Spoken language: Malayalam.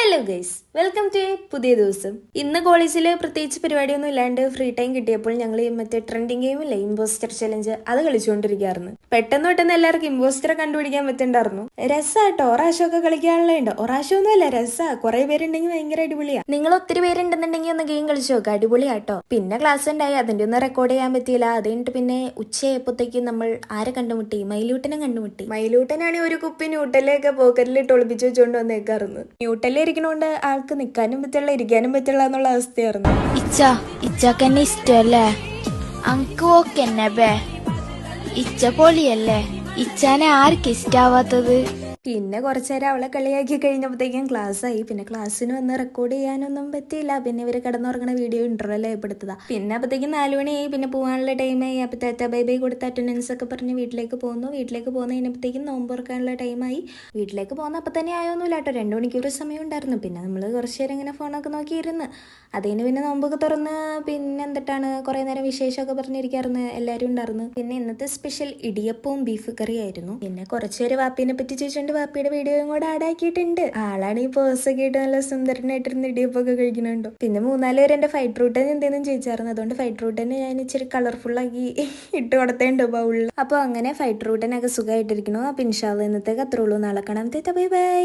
ഹലോ ഗൈസ്, വെൽക്കം ടു പുതിയ ദിവസം. ഇന്ന് കോളേജിൽ പ്രത്യേകിച്ച് പരിപാടിയൊന്നും ഇല്ലാണ്ട് ഫ്രീ ടൈം കിട്ടിയപ്പോൾ ഞങ്ങൾ മറ്റേ ട്രെൻഡിങ് ഗെയിമില്ലേ, ഇമ്പോസ്റ്റർ ചലഞ്ച്, അത് കളിച്ചുകൊണ്ടിരിക്കുകയായിരുന്നു. പെട്ടെന്ന് എല്ലാവർക്കും ഇമ്പോസ്റ്ററെ കണ്ടുപിടിക്കാൻ പറ്റണ്ടായിരുന്നു. രസാട്ടോ, ഒറാശമൊക്കെ കളിക്കാനുള്ളതുണ്ട്. ഒറാശമൊന്നും അല്ല, രസാ. കുറെ പേരുണ്ടെങ്കിൽ ഭയങ്കര അടിപൊളിയാ. നിങ്ങൾ ഒത്തിരി പേരുണ്ടെന്നുണ്ടെങ്കിൽ ഒന്ന് ഗെയിം കളിച്ചു നോക്കാം, അടിപൊളിയാട്ടോ. പിന്നെ ക്ലാസ് ഉണ്ടായി, അതിന്റെ ഒന്നും റെക്കോർഡ് ചെയ്യാൻ പറ്റിയില്ല. അത് കഴിഞ്ഞിട്ട് പിന്നെ ഉച്ചയായപ്പോഴത്തേക്കും നമ്മൾ ആരെ കണ്ടുമുട്ടി? മയിലൂട്ടനെ കണ്ടുമുട്ടി. മയിലൂട്ടനാണെങ്കിൽ ഒരു കുപ്പി ന്യൂട്ടലൊക്കെ പോക്കറ്റിലിട്ട് ഒളിപ്പിച്ച് വെച്ചുകൊണ്ട് വന്നേക്കായിരുന്നു. ന്യൂട്ടലിൽ ഇരിക്കണോണ്ട് ആൾക്ക് നിൽക്കാനും പറ്റില്ല, ഇരിക്കാനും പറ്റില്ല എന്നുള്ള അവസ്ഥയായിരുന്നു. ഇച്ചക്കെന്നെ ഇഷ്ടല്ലേ? അങ്ക് ഓക്കെന്നെ ബേ. ഇച്ച പൊളിയല്ലേ? ഇച്ചാനെ ആർക്ക് ഇഷ്ടാവാത്തത്? പിന്നെ കുറച്ചു നേരം അവളെ കളിയാക്കി കഴിഞ്ഞപ്പോഴത്തേക്കും ക്ലാസ് ആയി. പിന്നെ ക്ലാസ്സിന് വന്ന് റെക്കോർഡ് ചെയ്യാനൊന്നും പറ്റിയില്ല. പിന്നെ ഇവര് കിടന്നുറങ്ങണ വീഡിയോ ഇന്റർവെൽ ആയിപ്പെടുത്തതാ. പിന്നെ അപ്പോഴത്തേക്കും 4 മണിയായി. പിന്നെ പോകാനുള്ള ടൈമായി. അപ്പോൾ ടാറ്റ ബൈ ബൈ കൊടുത്ത അറ്റൻഡൻസ് ഒക്കെ പറഞ്ഞ് വീട്ടിലേക്ക് പോകുന്നു. വീട്ടിലേക്ക് പോകുന്ന കഴിഞ്ഞപ്പോഴത്തേക്കും നോമ്പ് തുറക്കാനുള്ള ടൈമായി. വീട്ടിലേക്ക് പോകുന്ന അപ്പം തന്നെ ആയൊന്നുമില്ല കേട്ടോ, 2 മണിക്കൂർ സമയം ഉണ്ടായിരുന്നു. പിന്നെ നമ്മൾ കുറച്ച് നേരം ഇങ്ങനെ ഫോണൊക്കെ നോക്കിയിരുന്ന് അതിന് പിന്നെ നോമ്പൊക്കെ തുറന്ന് പിന്നെ എന്തിട്ടാണ് കുറേ നേരം വിശേഷമൊക്കെ പറഞ്ഞിരിക്കാറുണ്ട്. എല്ലാവരും ഉണ്ടായിരുന്നു. പിന്നെ ഇന്നത്തെ സ്പെഷ്യൽ ഇടിയപ്പവും ബീഫ് കറിയായിരുന്നു. പിന്നെ കുറച്ച് പേര് വാപ്പീനെ പറ്റി ചോദിച്ചുകൊണ്ട് വാപ്പിയുടെ വീഡിയോയും കൂടെ ആഡാക്കിയിട്ടുണ്ട്. ആളാണ് ഈ പേഴ്സൊക്കെ ആയിട്ട് നല്ല സുന്ദരനായിട്ടിരുന്ന് ഇടിയപ്പൊക്കെ കഴിക്കുന്നുണ്ടോ. പിന്നെ 3-4 പേര് എന്റെ ഫൈറ്റ് റൂട്ടൻ എന്തെങ്കിലും ചോദിച്ചായിരുന്നു. അതുകൊണ്ട് ഫൈറ്റ് റൂട്ടനെ ഞാൻ ഇച്ചിരി കളർഫുള്ളാക്കി ഇട്ട് കൊടുത്തേണ്ട് ബൗളിൽ. അപ്പോൾ അങ്ങനെ ഫൈറ്റ് റൂട്ടനൊക്കെ സുഖമായിട്ടിരിക്കണു. അപ്പോൾ ഇൻഷാല്ലാ ഇന്നത്തേക്ക് അത്രേ ഉള്ളൂ. നാളെ കാണാം. Bye bye.